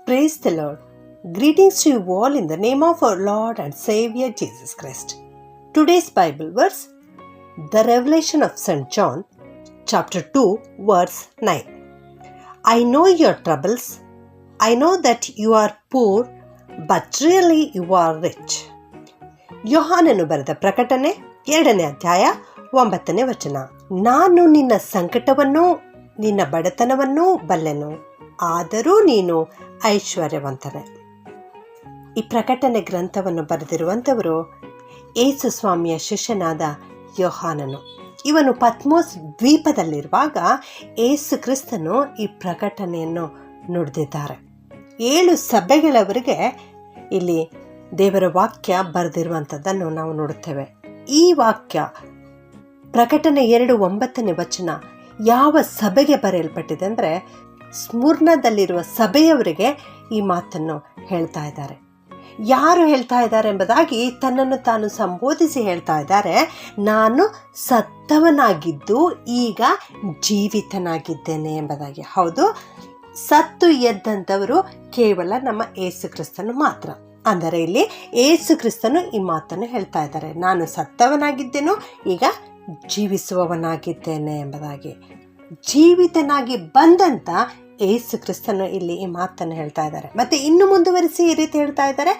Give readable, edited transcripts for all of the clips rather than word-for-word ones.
Praise the Lord. Greetings to you all in the name of our Lord and Savior Jesus Christ. Today's Bible verse, the Revelation of St. John, chapter 2, verse 9. I know your troubles. I know that you are poor, but really you are rich. ಯೋಹಾನನು ಬರೆದ ಪ್ರಕಟಣೆ 2ನೇ ಅಧ್ಯಾಯ 9ನೇ ವಚನ. ನಾನು ನಿನ್ನ ಸಂಕಟವನ್ನೂ ನಿನ್ನ ಬಡತನವನ್ನೂ ಬಲ್ಲೆನು, ಆದರೂ ನೀನು ಐಶ್ವರ್ಯವಂತನೇ. ಈ ಪ್ರಕಟಣೆ ಗ್ರಂಥವನ್ನು ಬರೆದಿರುವಂಥವರು ಯೇಸು ಸ್ವಾಮಿಯ ಶಿಷ್ಯನಾದ ಯೋಹಾನನು. ಇವನು ಪತ್ಮೋಸ್ ದ್ವೀಪದಲ್ಲಿರುವಾಗ ಯೇಸು ಕ್ರಿಸ್ತನು ಈ ಪ್ರಕಟಣೆಯನ್ನು ನುಡಿದಿದ್ದಾರೆ. 7 ಸಭೆಗಳವರಿಗೆ ಇಲ್ಲಿ ದೇವರ ವಾಕ್ಯ ಬರೆದಿರುವಂಥದ್ದನ್ನು ನಾವು ನೋಡುತ್ತೇವೆ. ಈ ವಾಕ್ಯ ಪ್ರಕಟಣೆ 2:9ನೇ ವಚನ ಯಾವ ಸಭೆಗೆ ಬರೆಯಲ್ಪಟ್ಟಿದೆ ಅಂದರೆ, ಸ್ಮುರ್ನದಲ್ಲಿರುವ ಸಭೆಯವರಿಗೆ ಈ ಮಾತನ್ನು ಹೇಳ್ತಾ ಇದ್ದಾರೆ. ಯಾರು ಹೇಳ್ತಾ ಇದ್ದಾರೆ ಎಂಬುದಾಗಿ ತನ್ನನ್ನು ತಾನು ಸಂಬೋಧಿಸಿ ಹೇಳ್ತಾ ಇದ್ದಾರೆ. ನಾನು ಸತ್ತವನಾಗಿದ್ದು ಈಗ ಜೀವಿತನಾಗಿದ್ದೇನೆ ಎಂಬುದಾಗಿ. ಹೌದು, ಸತ್ತು ಎದ್ದಂಥವರು ಕೇವಲ ನಮ್ಮ ಯೇಸು ಕ್ರಿಸ್ತನು ಮಾತ್ರ. ಅಂದರೆ ಇಲ್ಲಿ ಯೇಸು ಕ್ರಿಸ್ತನು ಈ ಮಾತನ್ನು ಹೇಳ್ತಾ ಇದ್ದಾರೆ, ನಾನು ಸತ್ತವನಾಗಿದ್ದೇನೋ ಈಗ ಜೀವಿಸುವವನಾಗಿದ್ದೇನೆ ಎಂಬುದಾಗಿ. ಜೀವಿತನಾಗಿ ಬಂದಂಥ ಯೇಸು ಕ್ರಿಸ್ತನು ಇಲ್ಲಿ ಈ ಮಾತನ್ನು ಹೇಳ್ತಾ ಇದ್ದಾರೆ. ಮತ್ತು ಇನ್ನು ಮುಂದುವರಿಸಿ ಈ ರೀತಿ ಹೇಳ್ತಾ ಇದ್ದಾರೆ,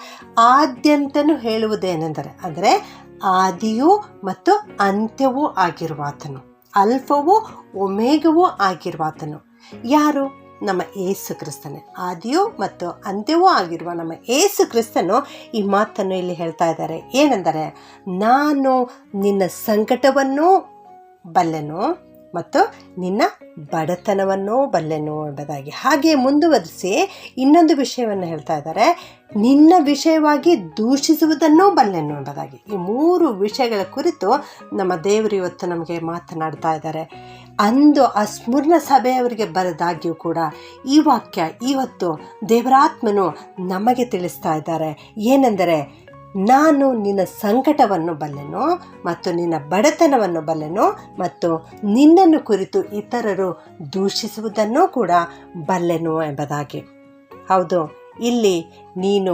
ಆದ್ಯಂತನು ಹೇಳುವುದೇನೆಂದರೆ, ಅಂದರೆ ಆದಿಯೂ ಮತ್ತು ಅಂತ್ಯವೂ ಆಗಿರುವಾತನು, ಅಲ್ಫವೂ ಒಮೇಗವೂ ಆಗಿರುವಾತನು. ಯಾರು? ನಮ್ಮ ಯೇಸು ಕ್ರಿಸ್ತನೇ. ಆದಿಯೂ ಮತ್ತು ಅಂತ್ಯವೂ ಆಗಿರುವ ನಮ್ಮ ಯೇಸು ಕ್ರಿಸ್ತನು ಈ ಮಾತನ್ನು ಇಲ್ಲಿ ಹೇಳ್ತಾ ಇದ್ದಾರೆ. ಏನೆಂದರೆ, ನಾನು ನಿನ್ನ ಸಂಕಟವನ್ನೂ ಬಲ್ಲೆನು ಮತ್ತು ನಿನ್ನ ಬಡತನವನ್ನೂ ಬಲ್ಲೆನು ಎಂಬುದಾಗಿ. ಹಾಗೆ ಮುಂದುವರಿಸಿ ಇನ್ನೊಂದು ವಿಷಯವನ್ನು ಹೇಳ್ತಾ ಇದ್ದಾರೆ, ನಿನ್ನ ವಿಷಯವಾಗಿ ದೂಷಿಸುವುದನ್ನೂ ಬಲ್ಲೆನು ಎಂಬುದಾಗಿ. ಈ 3 ವಿಷಯಗಳ ಕುರಿತು ನಮ್ಮ ದೇವರು ಇವತ್ತು ನಮಗೆ ಮಾತನಾಡ್ತಾ ಇದ್ದಾರೆ. ಅಂದು ಆ ಸ್ಮುರ್ನ ಸಭೆಯವರಿಗೆ ಬರೆದಾಗ್ಯೂ ಕೂಡ ಈ ವಾಕ್ಯ ಇವತ್ತು ದೇವರಾತ್ಮನು ನಮಗೆ ತಿಳಿಸ್ತಾ ಇದ್ದಾರೆ. ಏನೆಂದರೆ, ನಾನು ನಿನ್ನ ಸಂಕಟವನ್ನು ಬಲ್ಲೆನು ಮತ್ತು ನಿನ್ನ ಬಡತನವನ್ನು ಬಲ್ಲೆನು ಮತ್ತು ನಿನ್ನನ್ನು ಕುರಿತು ಇತರರು ದೂಷಿಸುವುದನ್ನು ಕೂಡ ಬಲ್ಲೆನು ಎಂಬುದಾಗಿ. ಹೌದು, ಇಲ್ಲಿ ನೀನು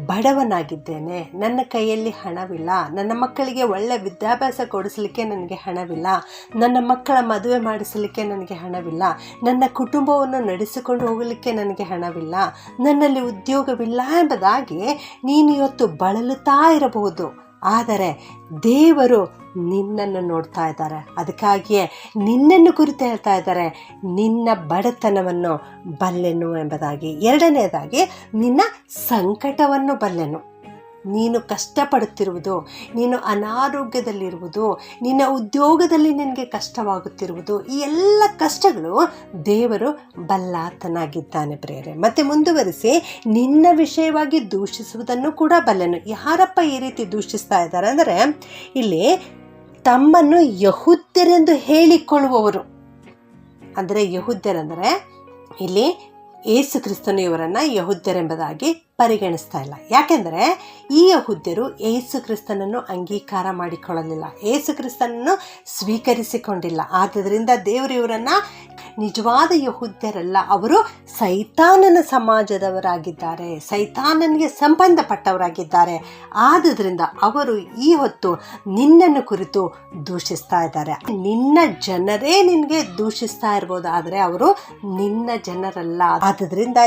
ಬಡವನಾಗಿದ್ದೇನೆ, ನನ್ನ ಕೈಯಲ್ಲಿ ಹಣವಿಲ್ಲ, ನನ್ನ ಮಕ್ಕಳಿಗೆ ಒಳ್ಳೆಯ ವಿದ್ಯಾಭ್ಯಾಸ ಕೊಡಿಸಲಿಕ್ಕೆ ನನಗೆ ಹಣವಿಲ್ಲ, ನನ್ನ ಮಕ್ಕಳ ಮದುವೆ ಮಾಡಿಸಲಿಕ್ಕೆ ನನಗೆ ಹಣವಿಲ್ಲ, ನನ್ನ ಕುಟುಂಬವನ್ನು ನಡೆಸಿಕೊಂಡು ಹೋಗಲಿಕ್ಕೆ ನನಗೆ ಹಣವಿಲ್ಲ, ನನ್ನಲ್ಲಿ ಉದ್ಯೋಗವಿಲ್ಲ ಎಂಬುದಾಗಿ ನೀನು ಇವತ್ತು ಬಳಲುತ್ತಾ ಇರಬಹುದು. ಆದರೆ ದೇವರು ನಿನ್ನನ್ನು ನೋಡ್ತಾ ಇದ್ದಾರೆ. ಅದಕ್ಕಾಗಿಯೇ ನಿನ್ನನ್ನು ಕುರಿತು ಹೇಳ್ತಾ ಇದ್ದಾರೆ, ನಿನ್ನ ಬಡತನವನ್ನು ಬಲ್ಲೆನು ಎಂಬುದಾಗಿ. 2ನೇದಾಗಿ ನಿನ್ನ ಸಂಕಟವನ್ನು ಬಲ್ಲೆನು. ನೀನು ಕಷ್ಟಪಡುತ್ತಿರುವುದು, ನೀನು ಅನಾರೋಗ್ಯದಲ್ಲಿರುವುದು, ನಿನ್ನ ಉದ್ಯೋಗದಲ್ಲಿ ನಿನಗೆ ಕಷ್ಟವಾಗುತ್ತಿರುವುದು, ಈ ಎಲ್ಲ ಕಷ್ಟಗಳು ದೇವರು ಬಲ್ಲಾತನಾಗಿದ್ದಾನೆ ಪ್ರಿಯರೇ. ಮತ್ತು ಮುಂದುವರಿಸಿ, ನಿನ್ನ ವಿಷಯವಾಗಿ ದೂಷಿಸುವುದನ್ನು ಕೂಡ ಬಲ್ಲೆನು. ಯಾರಪ್ಪ ಈ ರೀತಿ ದೂಷಿಸ್ತಾ ಇದ್ದಾರೆ ಅಂದರೆ, ಇಲ್ಲಿ ತಮ್ಮನ್ನು ಯಹೂದ್ಯರೆಂದು ಹೇಳಿಕೊಳ್ಳುವವರು. ಅಂದರೆ ಯಹೂದ್ಯರೆಂದರೆ ಇಲ್ಲಿ ಯೇಸು ಕ್ರಿಸ್ತನು ಇವರನ್ನು ಯಹೂದ್ಯರೆಂಬುದಾಗಿ ಪರಿಗಣಿಸ್ತಾ ಇಲ್ಲ. ಯಾಕೆಂದರೆ ಈ ಯಹೂದ್ಯರು ಯೇಸು ಕ್ರಿಸ್ತನನ್ನು ಅಂಗೀಕಾರ ಮಾಡಿಕೊಳ್ಳಲಿಲ್ಲ, ಯೇಸು ಕ್ರಿಸ್ತನನ್ನು ಸ್ವೀಕರಿಸಿಕೊಂಡಿಲ್ಲ. ಆದ್ದರಿಂದ ದೇವರು ಇವರನ್ನು ನಿಜವಾದ ಯಹೂದ್ಯರಲ್ಲ, ಅವರು ಸೈತಾನನ ಸಮಾಜದವರಾಗಿದ್ದಾರೆ, ಸೈತಾನನಿಗೆ ಸಂಬಂಧಪಟ್ಟವರಾಗಿದ್ದಾರೆ. ಆದುದರಿಂದ ಅವರು ಈ ಹೊತ್ತು ನಿನ್ನನ್ನು ಕುರಿತು ದೂಷಿಸ್ತಾ ಇದ್ದಾರೆ. ನಿನ್ನ ಜನರೇ ನಿನಗೆ ದೂಷಿಸ್ತಾ ಇರ್ಬೋದು, ಆದರೆ ಅವರು ನಿನ್ನ ಜನರಲ್ಲ. ಆದುದರಿಂದ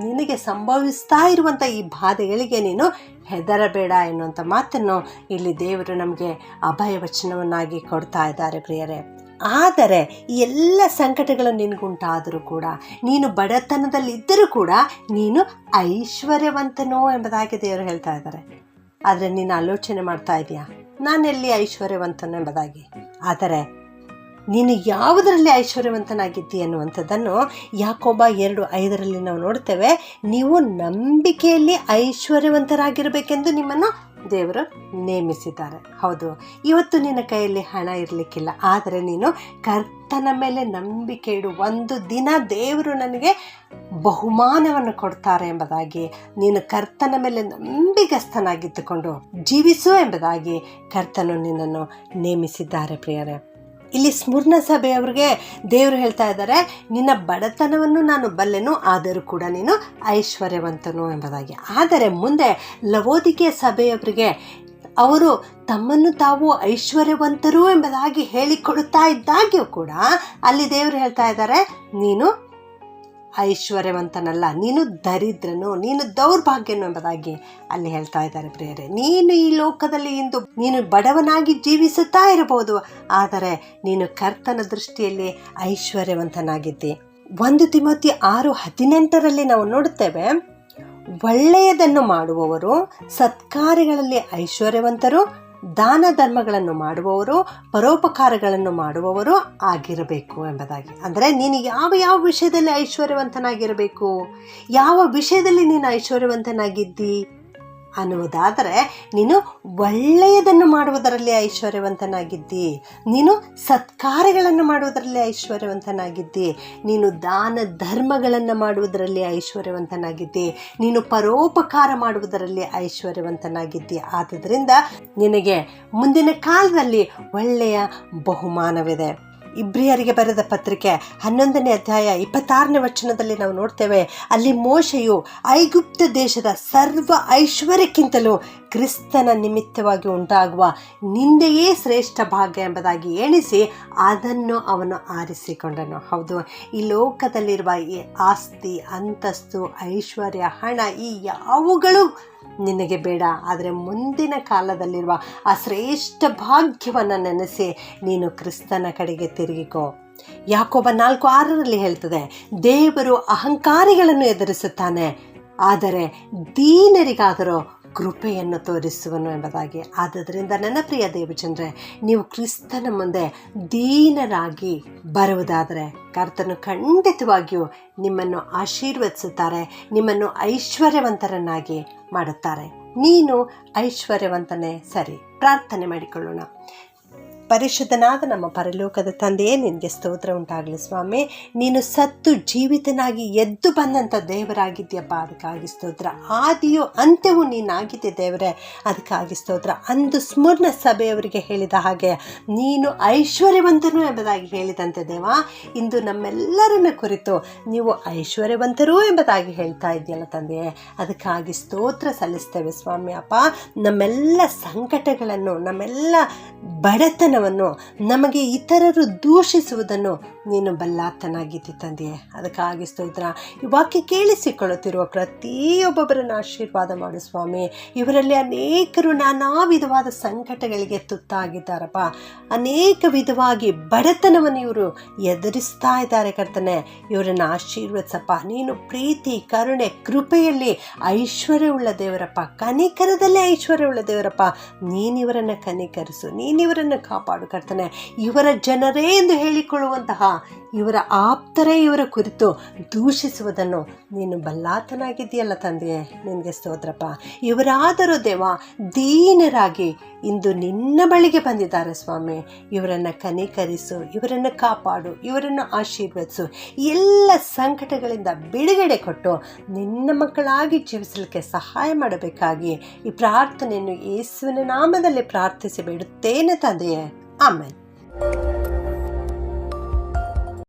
ನಿನಗೆ ಸಂಭವಿಸ್ತಾ ಇರುವಂಥ ಈ ಬಾಧೆಗಳಿಗೆ ನೀನು ಹೆದರಬೇಡ ಎನ್ನುವಂಥ ಮಾತನ್ನು ಇಲ್ಲಿ ದೇವರು ನಮಗೆ ಅಭಯ ವಚನವನ್ನಾಗಿ ಕೊಡ್ತಾ ಇದ್ದಾರೆ ಪ್ರಿಯರೇ. ಆದರೆ ಈ ಎಲ್ಲ ಸಂಕಟಗಳು ನಿನಗುಂಟಾದರೂ ಕೂಡ, ನೀನು ಬಡತನದಲ್ಲಿದ್ದರೂ ಕೂಡ ನೀನು ಐಶ್ವರ್ಯವಂತನೋ ಎಂಬುದಾಗಿ ದೇವರು ಹೇಳ್ತಾ ಇದ್ದಾರೆ. ಆದರೆ ನೀನು ಆಲೋಚನೆ ಮಾಡ್ತಾ ಇದೆಯಾ, ನಾನೆಲ್ಲಿ ಐಶ್ವರ್ಯವಂತನೋ ಎಂಬುದಾಗಿ? ಆದರೆ ನೀನು ಯಾವುದರಲ್ಲಿ ಐಶ್ವರ್ಯವಂತನಾಗಿದ್ದೀಯ ಅನ್ನುವಂಥದ್ದನ್ನು ಯಾಕೋಬ 2:5 ನಾವು ನೋಡ್ತೇವೆ. ನೀವು ನಂಬಿಕೆಯಲ್ಲಿ ಐಶ್ವರ್ಯವಂತರಾಗಿರಬೇಕೆಂದು ನಿಮ್ಮನ್ನು ದೇವರು ನೇಮಿಸಿದ್ದಾರೆ. ಹೌದು, ಇವತ್ತು ನಿನ್ನ ಕೈಯಲ್ಲಿ ಹಣ ಇರಲಿಕ್ಕಿಲ್ಲ, ಆದರೆ ನೀನು ಕರ್ತನ ಮೇಲೆ ನಂಬಿಕೆ ಇಡು. ಒಂದು ದಿನ ದೇವರು ನನಗೆ ಬಹುಮಾನವನ್ನು ಕೊಡ್ತಾರೆ ಎಂಬುದಾಗಿ ನೀನು ಕರ್ತನ ಮೇಲೆ ನಂಬಿಗಸ್ತನಾಗಿದ್ದುಕೊಂಡು ಜೀವಿಸು ಎಂಬುದಾಗಿ ಕರ್ತನು ನಿನ್ನನ್ನು ನೇಮಿಸಿದ್ದಾರೆ ಪ್ರಿಯರೇ. ಇಲ್ಲಿ ಸ್ಮುರ್ನ ಸಭೆಯವ್ರಿಗೆ ದೇವರು ಹೇಳ್ತಾ ಇದ್ದಾರೆ, ನಿನ್ನ ಬಡತನವನ್ನು ನಾನು ಬಲ್ಲೆನು, ಆದರೂ ಕೂಡ ನೀನು ಐಶ್ವರ್ಯವಂತನು ಎಂಬುದಾಗಿ. ಆದರೆ ಮುಂದೆ ಲವೋದಿಕೀಯ ಸಭೆಯವರಿಗೆ ಅವರು ತಮ್ಮನ್ನು ತಾವು ಐಶ್ವರ್ಯವಂತರು ಎಂಬುದಾಗಿ ಹೇಳಿಕೊಡುತ್ತಾ ಇದ್ದಾಗ್ಯೂ ಕೂಡ ಅಲ್ಲಿ ದೇವರು ಹೇಳ್ತಾ ಇದ್ದಾರೆ, ನೀನು ಐಶ್ವರ್ಯವಂತನಲ್ಲ, ನೀನು ದರಿದ್ರನು, ನೀನು ದೌರ್ಭಾಗ್ಯನು ಎಂಬುದಾಗಿ ಅಲ್ಲಿ ಹೇಳ್ತಾ ಇದ್ದಾರೆ. ಪ್ರಿಯರೇ, ನೀನು ಈ ಲೋಕದಲ್ಲಿ ಇಂದು ನೀನು ಬಡವನಾಗಿ ಜೀವಿಸುತ್ತಾ ಇರಬಹುದು, ಆದರೆ ನೀನು ಕರ್ತನ ದೃಷ್ಟಿಯಲ್ಲಿ ಐಶ್ವರ್ಯವಂತನಾಗಿದ್ದಿ. 1 ತಿಮೋಥಿ 6:18 ನಾವು ನೋಡುತ್ತೇವೆ, ಒಳ್ಳೆಯದನ್ನು ಮಾಡುವವರು, ಸತ್ಕಾರ್ಯಗಳಲ್ಲಿ ಐಶ್ವರ್ಯವಂತರು, ದಾನ ಧರ್ಮಗಳನ್ನು ಮಾಡುವವರು, ಪರೋಪಕಾರಗಳನ್ನು ಮಾಡುವವರು ಆಗಿರಬೇಕು ಎಂಬುದಾಗಿ. ಅಂದರೆ ನೀನು ಯಾವ ವಿಷಯದಲ್ಲಿ ಐಶ್ವರ್ಯವಂತನಾಗಿರಬೇಕು, ಯಾವ ವಿಷಯದಲ್ಲಿ ನೀನು ಐಶ್ವರ್ಯವಂತನಾಗಿದ್ದಿ ಅನ್ನುವುದಾದರೆ, ನೀನು ಒಳ್ಳೆಯದನ್ನು ಮಾಡುವುದರಲ್ಲಿ ಐಶ್ವರ್ಯವಂತನಾಗಿದ್ದಿ, ನೀನು ಸತ್ಕಾರ್ಯಗಳನ್ನು ಮಾಡುವುದರಲ್ಲಿ ಐಶ್ವರ್ಯವಂತನಾಗಿದ್ದಿ, ನೀನು ದಾನ ಧರ್ಮಗಳನ್ನು ಮಾಡುವುದರಲ್ಲಿ ಐಶ್ವರ್ಯವಂತನಾಗಿದ್ದಿ, ನೀನು ಪರೋಪಕಾರ ಮಾಡುವುದರಲ್ಲಿ ಐಶ್ವರ್ಯವಂತನಾಗಿದ್ದಿ. ಆದ್ದರಿಂದ ನಿನಗೆ ಮುಂದಿನ ಕಾಲದಲ್ಲಿ ಒಳ್ಳೆಯ ಬಹುಮಾನವಿದೆ. ಇಬ್ರಿಯರಿಗೆ ಬರೆದ ಪತ್ರಿಕೆ 11ನೇ ಅಧ್ಯಾಯ 26ನೇ ವಚನದಲ್ಲಿ ನಾವು ನೋಡ್ತೇವೆ, ಅಲ್ಲಿ ಮೋಶೆಯು ಐಗುಪ್ತ ದೇಶದ ಸರ್ವ ಐಶ್ವರ್ಯಕ್ಕಿಂತಲೂ ಕ್ರಿಸ್ತನ ನಿಮಿತ್ತವಾಗಿ ಉಂಟಾಗುವ ನಿಂದೆಯೇ ಶ್ರೇಷ್ಠ ಭಾಗ್ಯ ಎಂಬುದಾಗಿ ಎಣಿಸಿ ಅದನ್ನು ಅವನು ಆರಿಸಿಕೊಂಡನು. ಹೌದು, ಈ ಲೋಕದಲ್ಲಿರುವ ಈ ಆಸ್ತಿ, ಅಂತಸ್ತು, ಐಶ್ವರ್ಯ, ಹಣ, ಈ ಯಾವುಗಳು ನಿನಗೆ ಬೇಡ. ಆದರೆ ಮುಂದಿನ ಕಾಲದಲ್ಲಿರುವ ಆ ಶ್ರೇಷ್ಠ ಭಾಗ್ಯವನ್ನು ನೆನೆಸಿ ನೀನು ಕ್ರಿಸ್ತನ ಕಡೆಗೆ ತಿರುಗಿಕೋ. ಯಾಕೋಬ 4:6 ಹೇಳ್ತದೆ, ದೇವರು ಅಹಂಕಾರಿಗಳನ್ನು ಎದುರಿಸುತ್ತಾನೆ, ಆದರೆ ದೀನರಿಗಾದರೂ ಕೃಪೆಯನ್ನು ತೋರಿಸುವನು ಎಂಬುದಾಗಿ. ಆದ್ದರಿಂದ ನನ್ನ ಪ್ರಿಯ ದೇವಜನರೇ, ನೀವು ಕ್ರಿಸ್ತನ ಮುಂದೆ ದೀನರಾಗಿ ಬರುವುದಾದರೆ ಕರ್ತನು ಖಂಡಿತವಾಗಿಯೂ ನಿಮ್ಮನ್ನು ಆಶೀರ್ವದಿಸುತ್ತಾರೆ, ನಿಮ್ಮನ್ನು ಐಶ್ವರ್ಯವಂತರನ್ನಾಗಿ ಮಾಡುತ್ತಾರೆ. ನೀನು ಐಶ್ವರ್ಯವಂತನೇ ಸರಿ. ಪ್ರಾರ್ಥನೆ ಮಾಡಿಕೊಳ್ಳೋಣ. ಪರಿಶುದ್ಧನಾದ ನಮ್ಮ ಪರಲೋಕದ ತಂದೆಯೇ, ನಿನಗೆ ಸ್ತೋತ್ರ ಉಂಟಾಗಲಿ ಸ್ವಾಮಿ. ನೀನು ಸತ್ತು ಜೀವಿತನಾಗಿ ಎದ್ದು ಬಂದಂಥ ದೇವರಾಗಿದ್ದೀಯಪ್ಪ, ಅದಕ್ಕಾಗಿ ಸ್ತೋತ್ರ. ಆದಿಯು ಅಂತ್ಯವೂ ನೀನಾಗಿದ್ದೆ ದೇವರೇ, ಅದಕ್ಕಾಗಿ ಸ್ತೋತ್ರ. ಅಂದು ಸ್ಮುರ್ನ ಸಭೆಯವರಿಗೆ ಹೇಳಿದ ಹಾಗೆ ನೀನು ಐಶ್ವರ್ಯವಂತನು ಎಂಬುದಾಗಿ ಹೇಳಿದಂತೆ ದೇವ, ಇಂದು ನಮ್ಮೆಲ್ಲರನ್ನ ಕುರಿತು ನೀವು ಐಶ್ವರ್ಯವಂತರು ಎಂಬುದಾಗಿ ಹೇಳ್ತಾ ಇದೆಯಲ್ಲ ತಂದೆಯೇ, ಅದಕ್ಕಾಗಿ ಸ್ತೋತ್ರ ಸಲ್ಲಿಸ್ತೇವೆ ಸ್ವಾಮಿ. ಅಪ್ಪ, ನಮ್ಮೆಲ್ಲ ಸಂಕಟಗಳನ್ನು, ನಮ್ಮೆಲ್ಲ ಬಡತನ, ನಮಗೆ ಇತರರು ದೂಷಿಸುವುದನ್ನು ನೀನು ಬಲ್ಲಾತನಾಗಿದ್ದಿ ತಂದೆಯೇ, ಅದಕ್ಕಾಗಿ ಸ್ತೋತ್ರ. ಈ ವಾಕ್ಯ ಕೇಳಿಸಿಕೊಳ್ಳುತ್ತಿರುವ ಪ್ರತಿಯೊಬ್ಬೊಬ್ಬರನ್ನು ಆಶೀರ್ವಾದ ಮಾಡು ಸ್ವಾಮಿ. ಇವರಲ್ಲಿ ಅನೇಕರು ನಾನಾ ವಿಧವಾದ ಸಂಕಟಗಳಿಗೆ ತುತ್ತಾಗಿದ್ದಾರಪ್ಪ, ಅನೇಕ ವಿಧವಾಗಿ ಬಡತನವನ್ನು ಇವರು ಎದುರಿಸ್ತಾ ಇದ್ದಾರೆ ಕರ್ತನೆ. ಇವರನ್ನು ಆಶೀರ್ವದಿಸಪ್ಪ. ನೀನು ಪ್ರೀತಿ, ಕರುಣೆ, ಕೃಪೆಯಲ್ಲಿ ಐಶ್ವರ್ಯವುಳ್ಳ ದೇವರಪ್ಪ, ಕನಿಕರದಲ್ಲೇ ಐಶ್ವರ್ಯವುಳ್ಳ ದೇವರಪ್ಪ. ನೀನಿವರನ್ನು ಕನಿಕರಿಸು, ನೀನಿವರನ್ನು ಕಾಪಾಡು ಕರ್ತನೆ. ಇವರ ಜನರೇ ಎಂದು ಹೇಳಿಕೊಳ್ಳುವಂತಹ ಇವರ ಆಪ್ತರೇ ಇವರ ಕುರಿತು ದೂಷಿಸುವುದನ್ನು ನೀನು ಬಲ್ಲಾತನಾಗಿದ್ದೀಯಲ್ಲ ತಂದೆಯೇ, ನಿನಗೆ ಸ್ತೋತ್ರಪ್ಪ. ಇವರಾದರೂ ದೇವ ದೀನರಾಗಿ ಇಂದು ನಿನ್ನ ಬಳಿಗೆ ಬಂದಿದ್ದಾರೆ ಸ್ವಾಮಿ. ಇವರನ್ನು ಕನಿಕರಿಸು, ಇವರನ್ನು ಕಾಪಾಡು, ಇವರನ್ನು ಆಶೀರ್ವದಿಸು. ಎಲ್ಲ ಸಂಕಟಗಳಿಂದ ಬಿಡುಗಡೆ ಕೊಟ್ಟು ನಿನ್ನ ಮಕ್ಕಳಾಗಿ ಜೀವಿಸಲಿಕ್ಕೆ ಸಹಾಯ ಮಾಡಬೇಕಾಗಿ ಈ ಪ್ರಾರ್ಥನೆಯನ್ನು ಯೇಸುವಿನ ನಾಮದಲ್ಲಿ ಪ್ರಾರ್ಥಿಸಿ ಬಿಡುತ್ತೇನೆ ತಂದೆಯೇ. ಆಮೆನ್.